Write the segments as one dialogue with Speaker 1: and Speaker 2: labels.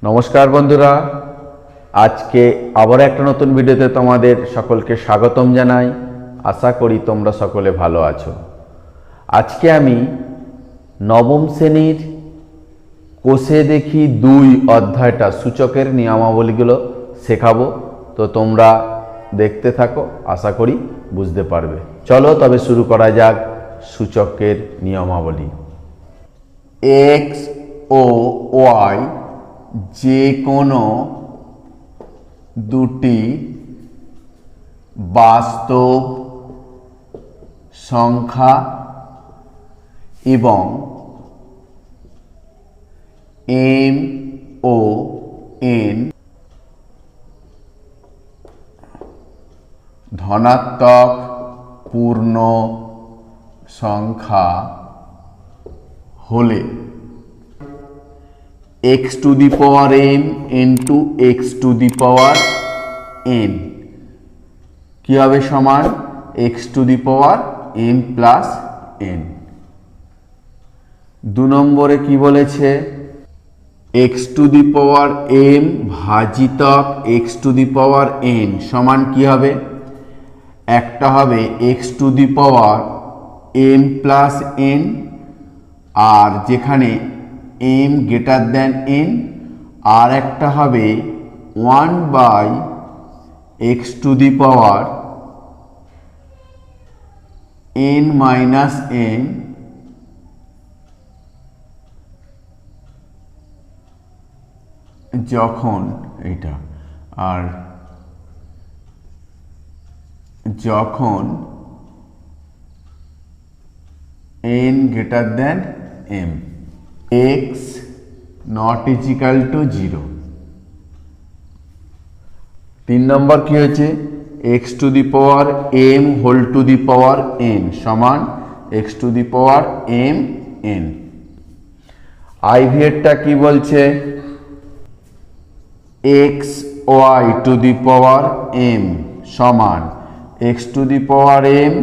Speaker 1: নমস্কার বন্ধুরা, আজকে আবার একটা নতুন ভিডিওতে তোমাদের সকলকে স্বাগতম জানাই। আশা করি তোমরা সকলে ভালো আছো। আজকে আমি নবম শ্রেণীর কোষে দেখি 2 অধ্যায়টা সূচকের নিয়মাবলীগুলো শেখাবো। তো তোমরা দেখতে থাকো, আশা করি বুঝতে পারবে। চলো তবে শুরু করা যাক সূচকের নিয়মাবলী।
Speaker 2: এক্স ও ওয়াই যে কোনো দুটি বাস্তব সংখ্যা এবং এম ও এন ধনাত্মক পূর্ণ সংখ্যা হলে x to the power m into x to the power n কি হবে সমান x to the power m plus n। 2 নম্বরে কি বলেছে, x to the power m ভাজিতক x to the power n সমান কি হবে, একটা হবে x to the power m plus n আর যেখানে m greater than n আর একটা হবে 1 by x to the power n minus n যখন এটা আর যখন n greater than m x not is equal to 0। 3 নম্বর কি হয়েছে, x to the power m whole to the power n সমান x to the power m n। আইভিএরটা কি বলছে, x y to the power m সমান x to the power m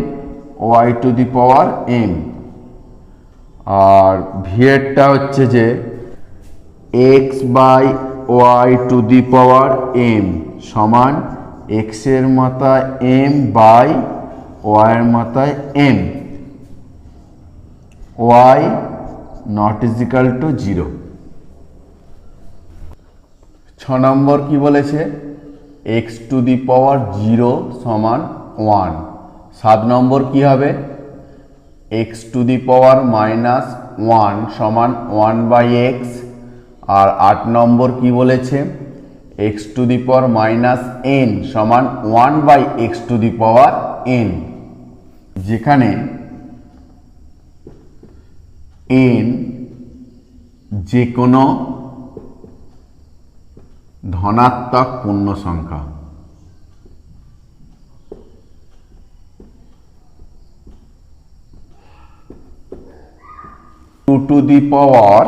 Speaker 2: y to the power m। আর ভিএরটা হচ্ছে যে x by y to the power m সমান x এর মাথায় m by Y এর মাথায় m, y not is equal to 0। 6 নম্বর কি বলেছে, x টু দি পাওয়ার 0 সমান 1। 7 নম্বর কি হবে, x to the power minus 1 সমান 1 by x। আর 8 নম্বর কি বলেছে, x to the power minus n সমান 1 by x to the power n যেখানে n যে কোনো ধনাত্মক পূর্ণ সংখ্যা। 2 to the power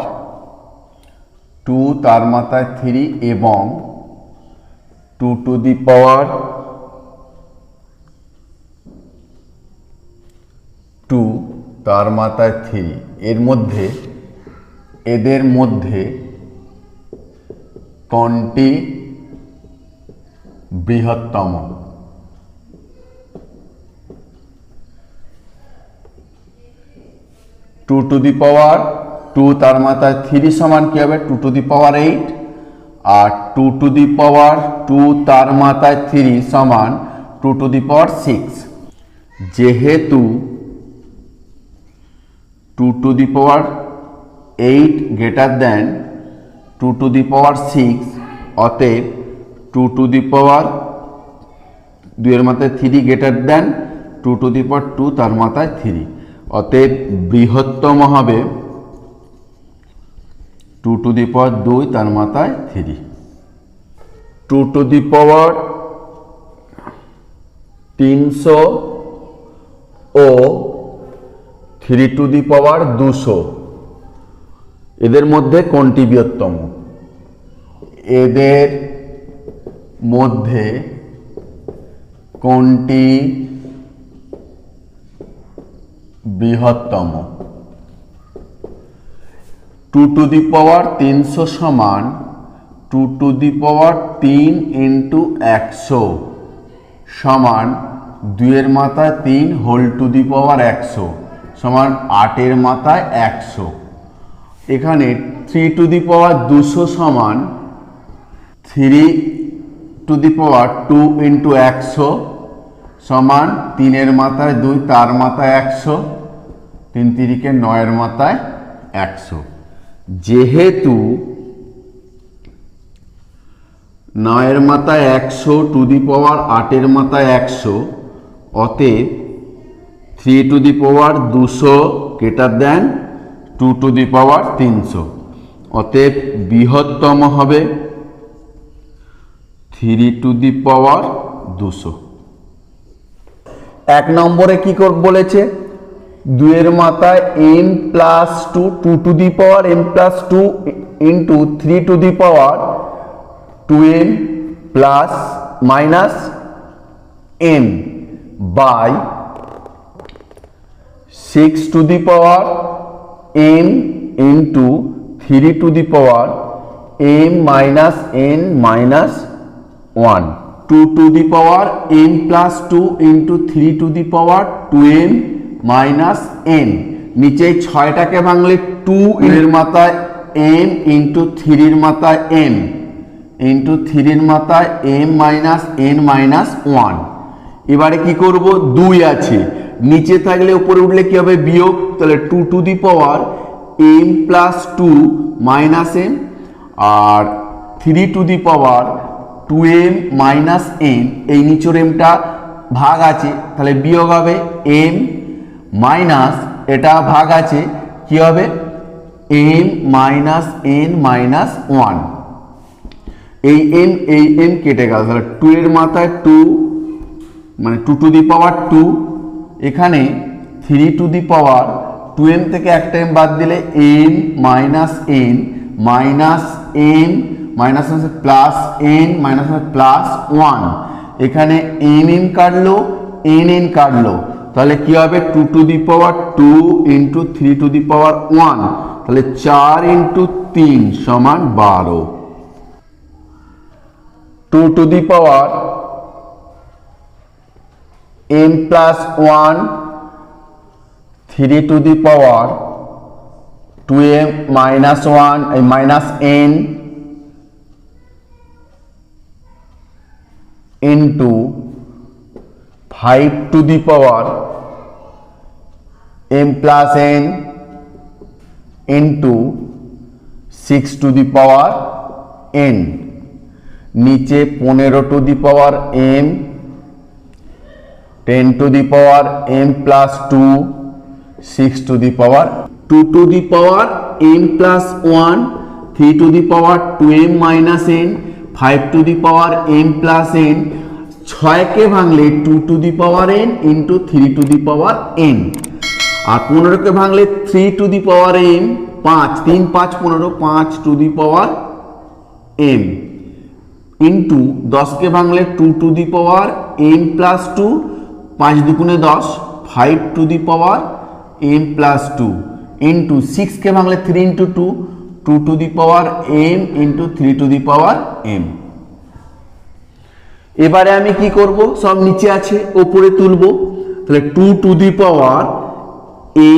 Speaker 2: 2 তার মাথায় 3 এবং 2 to the power 2 তার মাথায় 3 এদের মধ্যে কোনটি বৃহত্তম। 2 to the power 2 তার মাথায় 3 সমান কি হবে 2 to the power 8 R 2 to the power 2 তার মাথায় 3 সমান 2 to the power 6। যেহেতু 2 to the power 8 greater than 2 to the power 6 অতএব 2 to the power 2 এর মাথায় 3 greater than 2 to the power 2 তার মাথায় 3 অতএব বৃহত্তম হবে 2 to the power 2 তার মাথায় 3। 2 to the power 300 O 3 to the power 200 এদের মধ্যে কোনটি বৃহত্তম। এদের মধ্যে কোনটি বৃহত্তম। 2 to the power 300 সমান 2 টু দি পাওয়ার 3 ইন্টু 100 সমান 2 এর মাথায় 3 হোল টু দি পাওয়ার 100 সমান 8 এর মাথায় 100। এখানে 3 টু দি পাওয়ার 200 সমান 3 টু দি পাওয়ার 2 ইন্টু 100 সমান 3 এর মাথায় 2 তার মাথায় 100, 3 তিরিকে 9 এর মাথায় 100। যেহেতু 9 এর মাথায় 100 টু দি পাওয়ার 8 এর মাথায় 100, অতএব 3 to the power 200 greater than 2 to the power 300, অতএব বৃহত্তম হবে 3 টু দি পাওয়ার 200। 1 নম্বরে কি বলেছে, 2 এর মাথায় m plus 2 2 to the power m plus 2 into 3 to the power 2m plus minus m by 6 to the power m into 3 to the power m minus n minus 1, 2 to the power m plus 2 into 3 to the power 2m minus n। নিচে 6টাকে ভাঙলে 2 এর মাথায় m into 3 এর মাথায় m into 3 এর মাথায় m minus n minus 1। এবারে কি করব, 2 আছে, নিচে থাকলে উপরে উঠলে কি হবে বিয়োগ, তাহলে 2 to the power m plus 2 minus m আর 3 to the power 2m minus n, এই নিচের mটা ভাগ আছে তাহলে বিয়োগ হবে m মাইনাস এটা ভাগ আছে কি হবে m মাইনাস n মাইনাস 1। এই m কেটে গেল, তাহলে 2 এর মাথায় 2 মানে 2 টু দি পাওয়ার 2, এখানে 3 টু দি পাওয়ার 2m থেকে একটা m বাদ দিলে m minus n minus m minus plus n minus plus 1, এখানে m কাটলো n কাটলো, তাহলে কি হবে 2 to the power 2 into 3 to the power 1, তাহলে 4 ইন্টু 3 সমান 12। 2 to the power m plus 1 3 to the power 2m minus 1 minus n into 5 to the power m plus n into 6 to the power n, নিচে 15 to the power m 10 to the power m plus 2 6 to the power 2 to the power m plus 1 3 to the power 2m minus n 5 to the power m plus n, 6 কে ভাঙলে 2 to the power n into 3 to the power n, আর 15 কে ভাঙলে 3 to the power m 5 3 5 15 5 to the power m into 10 কে ভাঙলে 2 to the power m plus 2 5 দুগুণে 10 5 to the power m plus 2 into 6 কে ভাঙলে 3 into 2 2 to the power m into 3 to the power m। এবারে আমি কি করব, সব নিচে আছে উপরে তুলব, তাহলে 2 to the power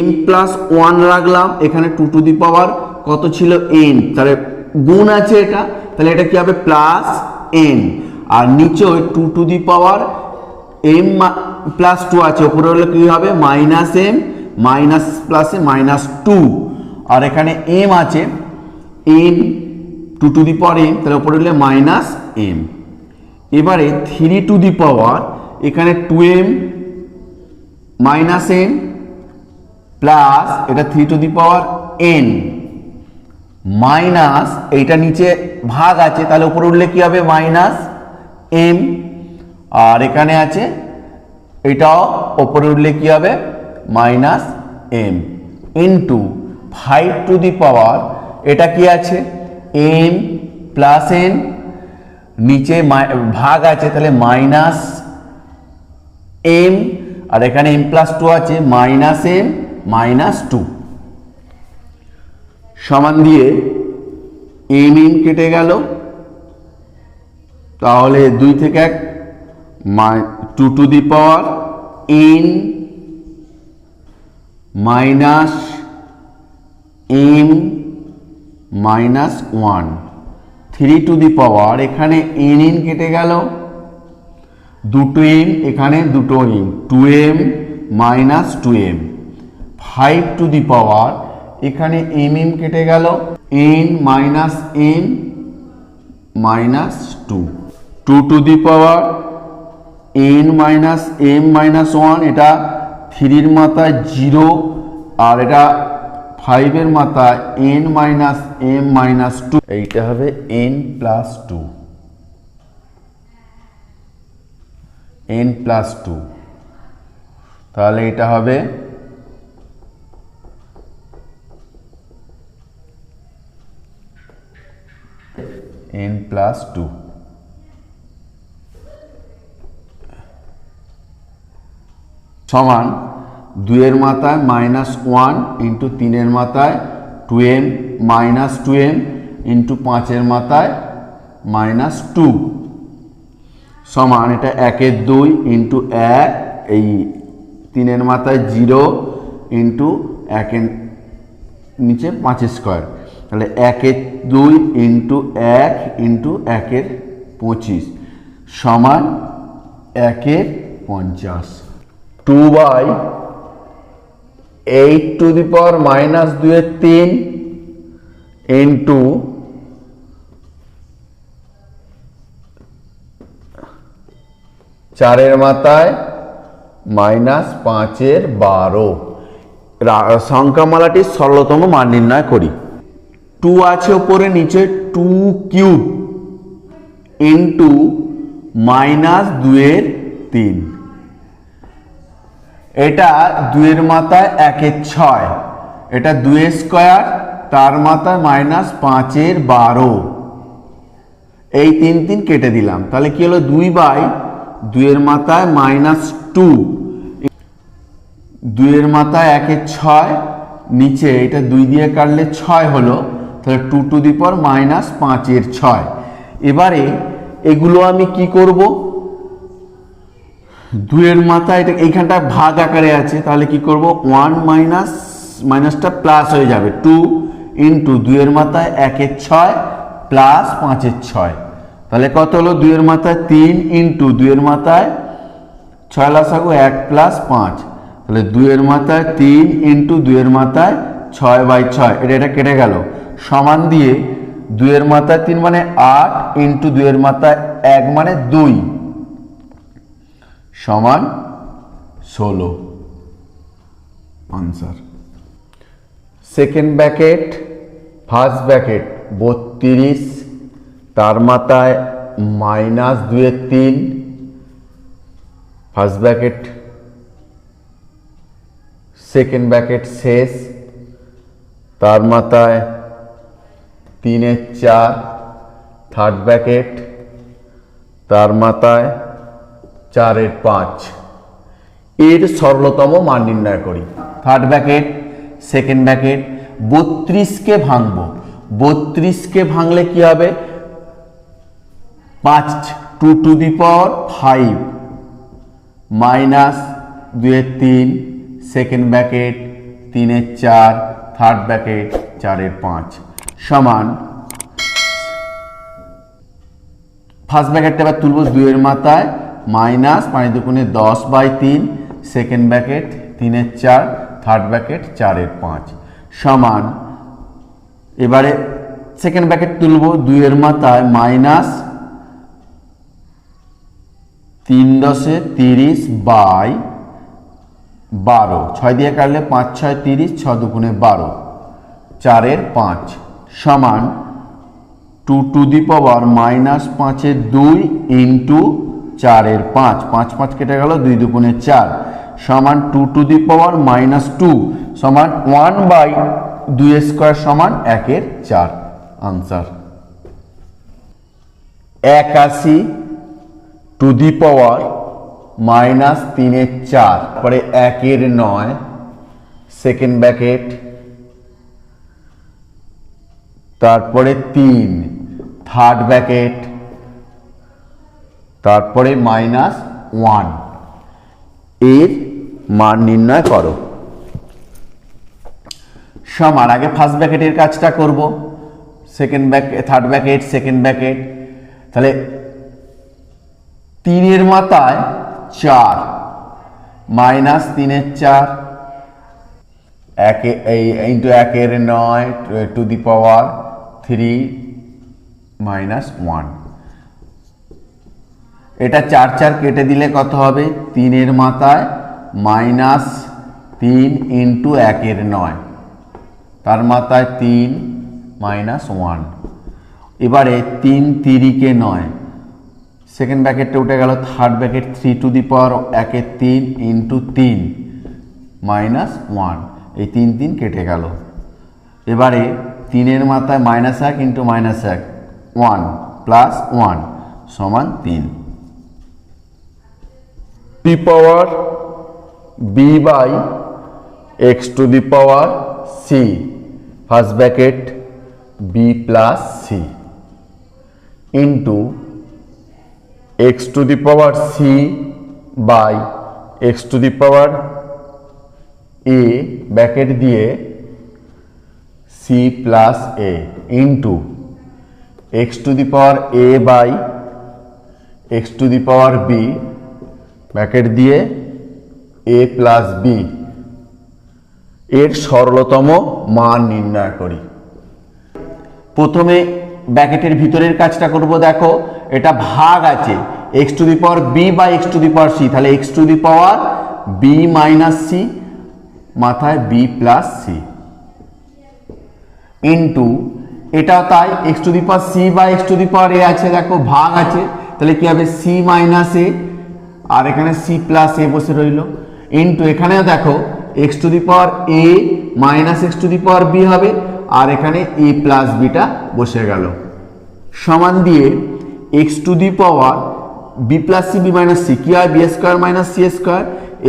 Speaker 2: m plus 1 রাখলাম, এখানে 2 টু দি পাওয়ার কত ছিল n, তাহলে গুণ আছে এটা, তাহলে এটা কি হবে প্লাস n, আর নিচে 2 to the power m plus 2 আছে, উপরে হলে কি হবে মাইনাস m মাইনাস প্লাসে মাইনাস 2, আর এখানে m আছে n 2 to the power m, তাহলে উপরে হলে মাইনাস m। এবারে 3 টু দি পাওয়ার এখানে 2m মাইনাস n প্লাস এটা 3 to the power n minus এইটা নিচে ভাগ আছে, তাহলে উপরে উঠলে কি হবে মাইনাস m, আর এখানে আছে এটাও উপরে উঠলে কি হবে minus m into 5 to the power এটা কি আছে m প্লাস n, নিচে ভাগ আছে তাহলে মাইনাস m, আর এখানে m প্লাস 2 আছে মাইনাস m মাইনাস 2, সমান দিয়ে m কেটে গেল, তাহলে 2 থেকে 1 2 to the power n minus m minus 1, 3 to the power এখানে n কেটে গেল, দুটো m এখানে দুটো m, 2m minus 2m, 5 to the power এখানে mm কেটে গেল, n minus m minus 2, 2 to the power n minus m minus 1, এটা 3 এর মাথায় 0 আর এটা 5 এর মাথায় n মাইনাস m মাইনাস 2, এইটা হবে n প্লাস 2, n প্লাস 2, তাহলে এটা হবে n প্লাস 2 সমান 2 এর মাথায় মাইনাস 1 ইন্টু 3 এর মাথায় 2m মাইনাস 2m ইন্টু 5 এর মাথায় মাইনাস 2 সমান এটা 1 এর 2 ইন্টু 1, এই 3 এর মাথায় 0 ইন্টু 1 এর নিচে 5 স্কোয়ার, তাহলে 1 এর 2 ইন্টু 1 ইন্টু 1 এর 25 সমান 1 এর 50, 2/8 টু দি পাওয়ার মাইনাস 2 এর 3 ইন্টু 4 এর মাথায় মাইনাস 5 এর 12, সংখ্যামালাটির সরলতম মান নির্ণয় করি। 2 আছে উপরে, নিচে 2 কিউব ইন্টু মাইনাস 2 এর 3, এটা 2 এর মাথায় 1 এর 6, এটা 2 এর স্কোয়ার, তার মাথায় মাইনাস 5 এর 12, এই 3 কেটে দিলাম, তাহলে কি হলো 2/2 এর মাথায় মাইনাস 2, 2 এর মাথায় 1 এর 6, নিচে এটা 2 দিয়ে কাটলে 6 হলো, তাহলে 2 টু দি পাওয়ার মাইনাস 5 এর 6। এবারে এগুলো আমি কি করব, 2 এর মাথায় এটা এইখানটা ভাগ আকারে আছে, তাহলে কি করব 1 মাইনাসটা প্লাস হয়ে যাবে, 2 ইন্টু 2 এর মাথায় 1 এর 6 প্লাস 5 এর 6, তাহলে কত হলো 2 এর মাথায় 3 ইন্টু 2 এর মাথায় 6 লসাগু 1 প্লাস 5, তাহলে 2 এর মাথায় 3 ইন্টু 2 এর মাথায় 6/6, এটা কেটে গেল, সমান দিয়ে 2 এর মাথায় 3 মানে 8 ইন্টু 2 এর মাথায় 1 মানে 2 সমান 16, answer. Second bracket first bracket 32, তার মাথায় মাইনাস 2 এর 3, ফার্স্ট ব্র্যাকেট, সেকেন্ড ব্র্যাকেট শেষ, তার মাথায় 3 এর 4, থার্ড ব্র্যাকেট, তার মাথায় 4 এর 5, এর সরলতম মান নির্ণয় করি। থার্ড ব্র্যাকেট, সেকেন্ড ব্র্যাকেট, 32কে ভাঙব, 32কে ভাঙলে কি হবে 5 2 টু দি পাওয়ার 5 মাইনাস 2 এর 3, সেকেন্ড ব্র্যাকেট 3 এর 4, থার্ড ব্র্যাকেট 4 এর 5 সমান, ফার্স্ট ব্র্যাকেটটা এবার তুলব 2 এর মাথায় মাইনাস 5 দুগুণে 10/3, সেকেন্ড ব্র্যাকেট 3 এর 4, থার্ড ব্র্যাকেট 4 এর 5 সমান, এবারে সেকেন্ড ব্র্যাকেট তুলব 2 এর মাথায় মাইনাস 3 10 30/12, 6 দিয়ে কাটলে 5 6 30, 6 দুগুণে 12, 4 এর 5 সমান 2 টু দি পাওয়ার মাইনাস 5 এর 2 ইন্টু 4 এর 5, 5 5 কেটে গেল, 2 দুগুণে 4 সমান 2 টু দি পাওয়ার মাইনাস 2 সমান 1/2 স্কোয়ার সমান 1 এর 4, answer. 81 two the power minus 3 এর 4, পরে 1 এর 9, সেকেন্ড ব্র্যাকেট, তারপরে 3, থার্ড ব্র্যাকেট, তারপরে -1 এর মান নির্ণয় করো। সমান আগে ফার্স্ট ব্র্যাকেটের কাজটা করব, second bracket, third bracket, second bracket. তাহলে 3 এর মাথায় 4 -3 এর 4 ইন্টু 1 এর 9 টু দি পাওয়ার 3 -1। এটা 4 4 কেটে দিলে কত হবে? 3 এর মাথায় -3 ইন্টু 1 এর 9, তার মাথায় 3 -1। এবারে 3 3 9, সেকেন্ড ব্র্যাকেটটা উঠে গেল, third bracket 3 to the power 1 এর 3 ইন্টু 3 -1, এই 3 3 কেটে গেল। এবারে 3 এর মাথায় -1 ইন্টু -1 1 প্লাস 1 সমান 3 the power b by x to the power c, first bracket b plus c into x to the power c by x to the power a bracket দিয়ে c plus a into x to the power a by x to the power b bracket দিয়ে a plus b এর সরলতম মান নির্ণয় করি। প্রথমে ব্র্যাকেটের ভিতরের কাজটা করব। দেখো এটা ভাগ আছে x to the power b by x to the power c, তাহলে x to the power b minus c মাথায় b প্লাস c ইন্টু এটাও তাই, x to the power c by x to the power a আছে, দেখো ভাগ আছে, তাহলে কি হবে? c মাইনাস a, আর এখানে c প্লাস a বসে রইল, ইন্টু এখানেও দেখো x to the power a minus x to the power b হবে, আর এখানে a প্লাস b টা বসে গেল, সমান দিয়ে x to the power b plus c b minus c কি হয়? b square minus c square,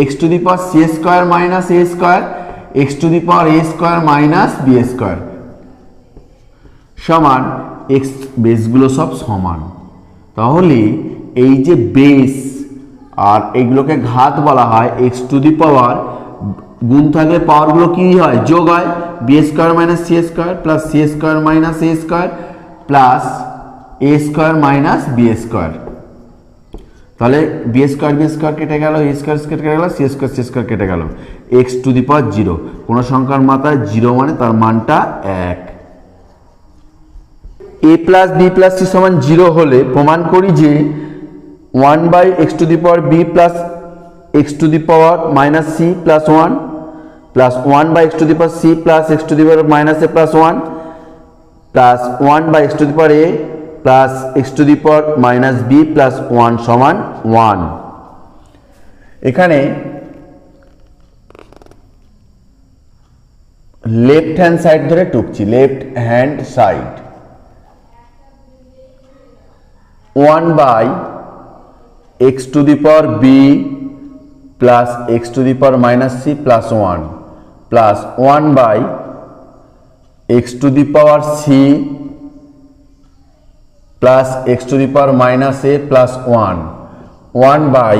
Speaker 2: x to the power c square minus a square, x to the power a square minus b square সমান x বেসগুলো সব সমান। তাহলে এই যে base আর এগুলোকে ঘাত বলা হয়, x টু দি পাওয়ার গুণ থাকলে পাওয়ারগুলো কি হয়? যোগ হয়, b square minus c square plus c square minus a square plus a square minus b square. তাহলে b স্কয়ার কেটে গেল, a স্কয়ার কেটে গেল, c স্কয়ার কেটে গেল, x টু দি পাওয়ার 0, কোন সংখ্যার মাথায় 0 মানে তার মানটা 1। a plus b plus c সমান 0 হলে প্রমাণ করি যে 1 by x to the power b plus x to the power minus c plus 1 plus 1 by x to the power c plus x to the power minus a plus 1 plus 1 by x to the power a plus x to the power minus b plus 1 সমান 1। এখানে left hand side ধরে টুকছি, left hand side 1 by x to the power b plus x to the power minus c plus 1 plus 1 by x to the power c plus x to the power minus a plus 1 1 by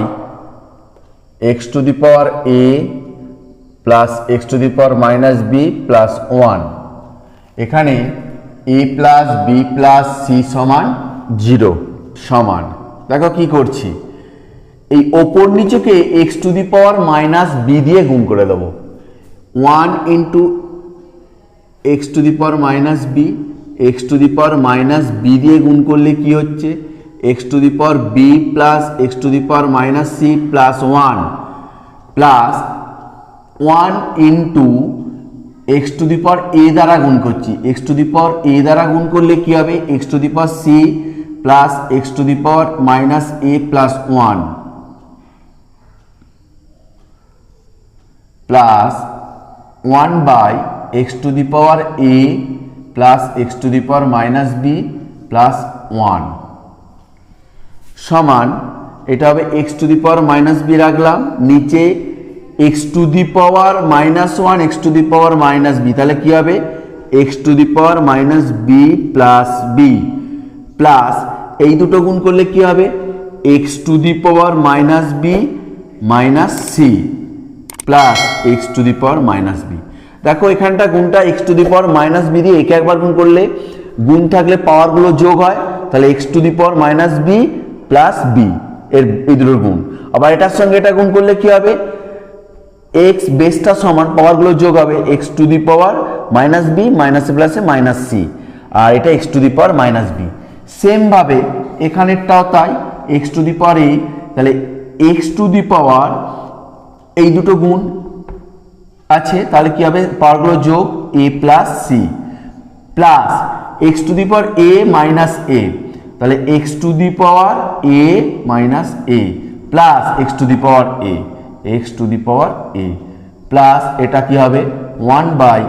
Speaker 2: x to the power a plus x to the power minus b plus 1। এখানে a plus b plus c সমান 0 সমান। দেখো কি করছি, এই ওপর নিচেকে x to the power minus b দিয়ে গুণ করে দেবো। 1 into x to the power minus b, x to the power minus b দিয়ে গুণ করলে কি হচ্ছে? x to the power b plus x to the power minus c plus 1 plus 1 into x to the power a দ্বারা গুণ করছি, x to the power a দ্বারা গুণ করলে কি হবে? x to the power c plus x to the power minus a plus 1 plus 1 by x to the power a plus x to the power minus b plus 1 সমান, এটা হবে x to the power minus b রাখলাম, নিচে x to the power minus 1 x to the power minus b, তাহলে কি হবে? x to the power minus b plus b plus এই দুটো গুণ করলে কি হবে? X to the power minus b minus c plus x to the power minus b. দেখো এখানটা গুণটা x to the power minus b দিয়ে একে একবার গুণ করলে গুণ থাকলে পাওয়ারগুলো যোগ হয়, তাহলে x to the power minus b plus b এই দুটোর গুণ। আবার এটার সঙ্গে এটা গুণ করলে কি হবে, এক্স বেসটা সমান পাওয়ারগুলো যোগ হবে, x to the power minus b minus প্লাসে মাইনাস সি, আর এটা x to the power minus b. Same ভাবে এখানেরটাও তাই, x to the power a, তাহলে এক্স টু দি পাওয়ার এই দুটো গুণ আছে, তাহলে কি হবে পাওয়ারগুলো যোগ a plus c plus x to the power a minus a, তাহলে x to the power a minus a plus x to the power a, x to the power a plus এটা কি হবে 1 by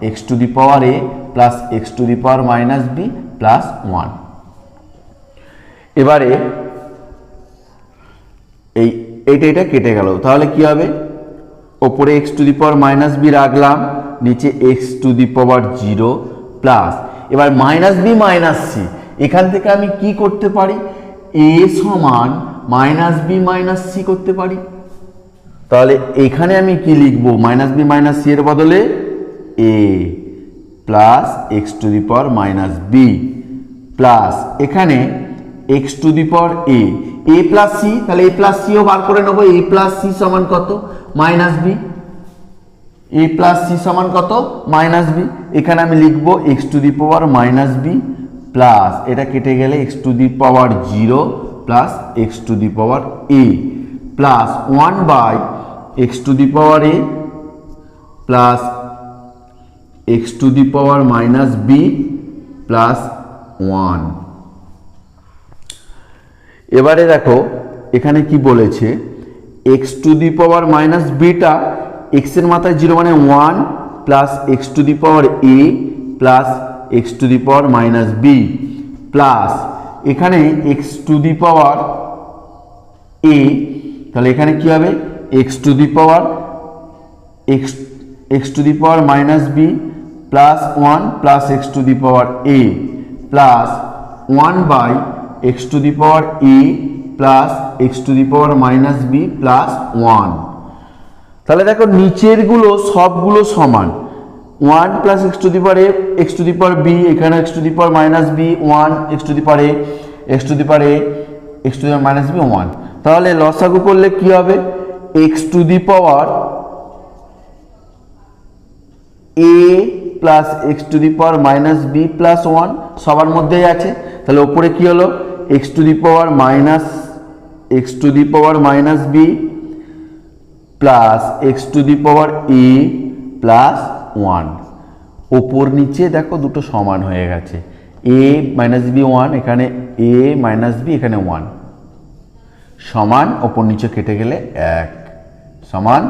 Speaker 2: x to the power a plus x to the power minus b plus 1। এবারে এইটা কেটে গেল, তাহলে কি হবে ওপরে x to the power minus b রাখলাম, নিচে x to the power 0 plus এবার মাইনাস বি মাইনাস সি। এখান থেকে আমি কি করতে পারি, এ সমান মাইনাস বি মাইনাস সি করতে পারি। তাহলে এখানে আমি কি লিখব, মাইনাস বি মাইনাস সি এর বদলে a plus x to the power minus b plus এখানে x to the power a plus c, তাহলে এ প্লাস সিও বার করে নেবো, এ প্লাস সি সমান কত minus b, a plus c সমান কত মাইনাস বি। এখানে আমি লিখব x to the power minus b plus এটা কেটে গেলে x to the power 0 plus x to the power a plus 1 by x to the power a plus x to the power minus b plus 1। এবারে দেখো এখানে কি বলেছে, x to the power minus বিটা x এর মাথায় 0 মানে 1 plus x to the power a plus x to the power minus b plus এখানে x to the power a, তাহলে এখানে কি হবে x to the power x to the power minus b plus 1 plus x to the power a plus 1 by x to the power a plus x to the power minus b plus 1। তাহলে দেখো নিচের গুলো সবগুলো সমান, 1 plus x to the power a x to the power b, এখানে x to the power minus b 1 x to the power a x to the power a x to the power minus b 1। তাহলে লসাগু করলে কি হবে, x to the power a plus x to the power minus b plus 1 সবার মধ্যেই আছে, তাহলে ওপরে কি হলো x to the power minus x to the power minus b plus x to the power a plus 1। ওপর নিচে দেখো দুটো সমান হয়ে গেছে, এ মাইনাস বি 1 এখানে এ মাইনাস বি এখানে 1 সমান, ওপর নিচে কেটে গেলে 1 সমান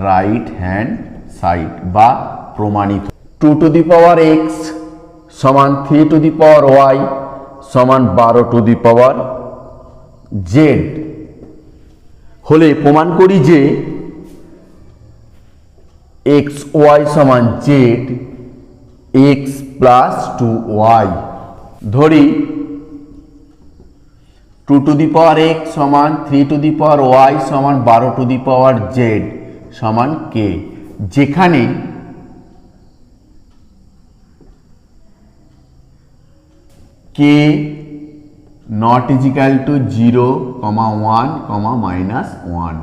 Speaker 2: রাইট হ্যান্ড সাইড বা প্রমাণিত। 2 টু দি পাওয়ার এক্স সমান 3 টু দি পাওয়ার ওয়াই সমান 12 টু দি পাওয়ার জেড হলে প্রমাণ করি যে এক্স ওয়াই সমান জেড এক্স প্লাস 2y। ধরি 2 টু দি পাওয়ার এক্স সমান 3 টু দি পাওয়ার ওয়াই সমান 12 টু দি পাওয়ার জেড সমান কে, যেখানে কে নট ইজিক্যাল টু 0, 1, -1।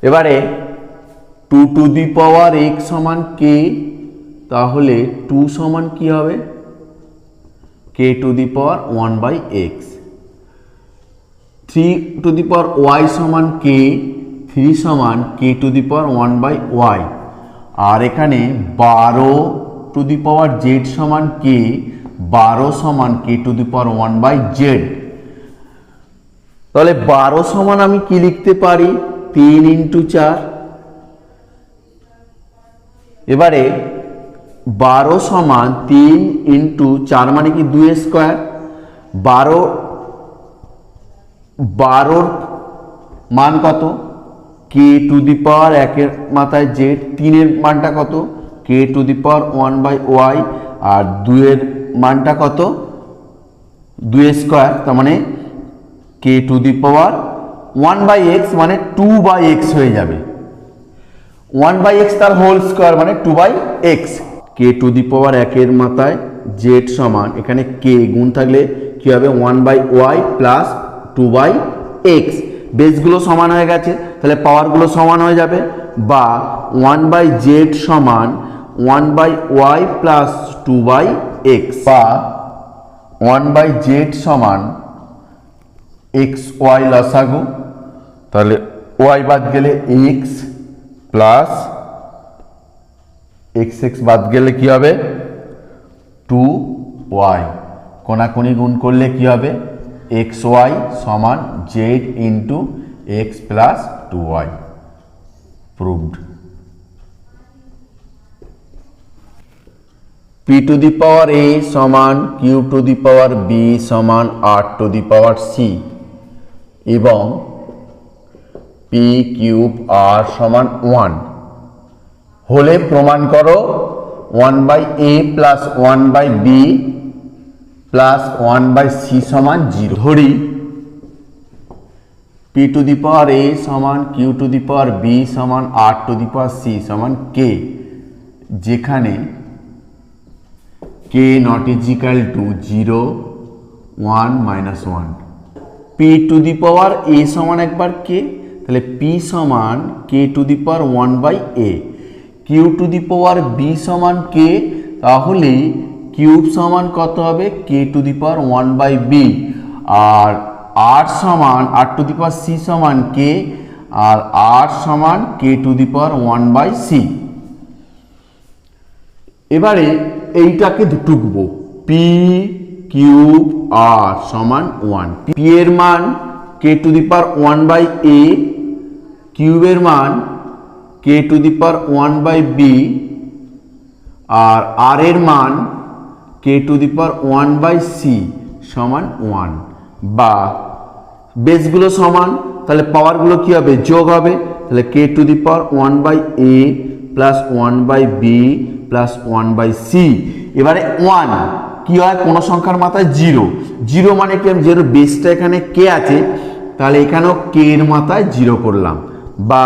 Speaker 2: এবারে 2 টু দি পাওয়ার এক্স সমান কে, তাহলে 2 সমান কি হবে k to the power 1 by x. 3 to the power y সমান কে, 3 সমান k to the power 1 by y. আর এখানে 12 টু দি পাওয়ার জেড সমান কে, 12 সমান k to the power 1 by z. তাহলে 12 সমান আমি কি লিখতে পারি 3 ইন্টু 4। এবারে 12 সমান 3 ইন্টু 4 মানে কি 2 স্কোয়ার। 12 মান কত কে টু দি পাওয়ার 1 এর মাথায় জেড, 3 এর মানটা কত k to the power 1 by y, আর 2 এর মানটা কত 2 স্কোয়ার, তার মানে কে টু দি পাওয়ার 1/x মানে 2/x হয়ে যাবে। 1/x তার হোল স্কোয়ার মানে 2/x। K to the power 1 এর মাথায় z সমান, এখানে কে গুণ থাকলে কি হবে 1/y প্লাস 2/x। বেসগুলো সমান হয়ে গেছে, তাহলে পাওয়ারগুলো সমান হয়ে যাবে, বা 1/z সমান 1/y প্লাস 2/x, বা 1/z সমান xy লসাগু, তাহলে y বাদ গেলে x প্লাস x বাদ গেলে কি হবে 2y, কোনাকুনি গুণ করলে কি হবে xy সমান z into x plus 2y। Proved. p to the power a সমান q to the power b সমান r to the power c এবং p কিউব r সমান 1 হলে প্রমাণ করো 1/a plus 1/b plus 1/c সমান 0। ধরি p to the power a সমান q to the power b সমান r to the power c সমান k, যেখানে k not equal to 0 1 -1। p to the power a সমান একবার k, তাহলে p সমান k to the power 1/a। q to the power b সমান k, তাহলে q সমান কত হবে k to the power 1/b, আর r সমান r to the power c সমান k, আর r সমান k to the power 1/c। এবারে এইটাকে টুকবো, p কিউব r সমান 1। p এর মান k to the power 1/a, কিউবের মান k to the power 1/b, আর r এর মান k to the power 1/c সমান 1, বা বেসগুলো সমান, তাহলে পাওয়ারগুলো কি হবে যোগ হবে, তাহলে k to the power 1/a plus 1/b plus 1/c। এবারে 1 কি হয়, কোন সংখ্যার মাথায় 0, 0 মানে কি, আমি যেহেতু বেসটা এখানে k আছে তাহলে এখানেও k এর মাথায় 0 করলাম, বা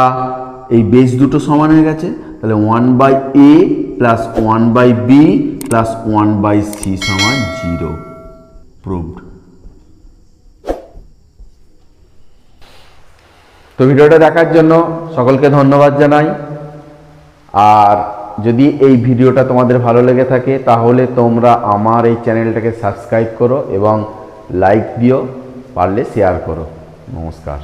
Speaker 2: এই বেস দুটো সমান হয়ে গেছে, তাহলে 1/a plus 1/b plus 1/c সমান 0। প্রুভড।
Speaker 1: তো ভিডিওটা দেখার জন্য সকলকে ধন্যবাদ জানাই। আর যদি এই ভিডিওটা তোমাদের ভালো লেগে থাকে তাহলে তোমরা আমার এই চ্যানেলটাকে সাবস্ক্রাইব করো এবং লাইক দিও, পারলে শেয়ার করো। নমস্কার।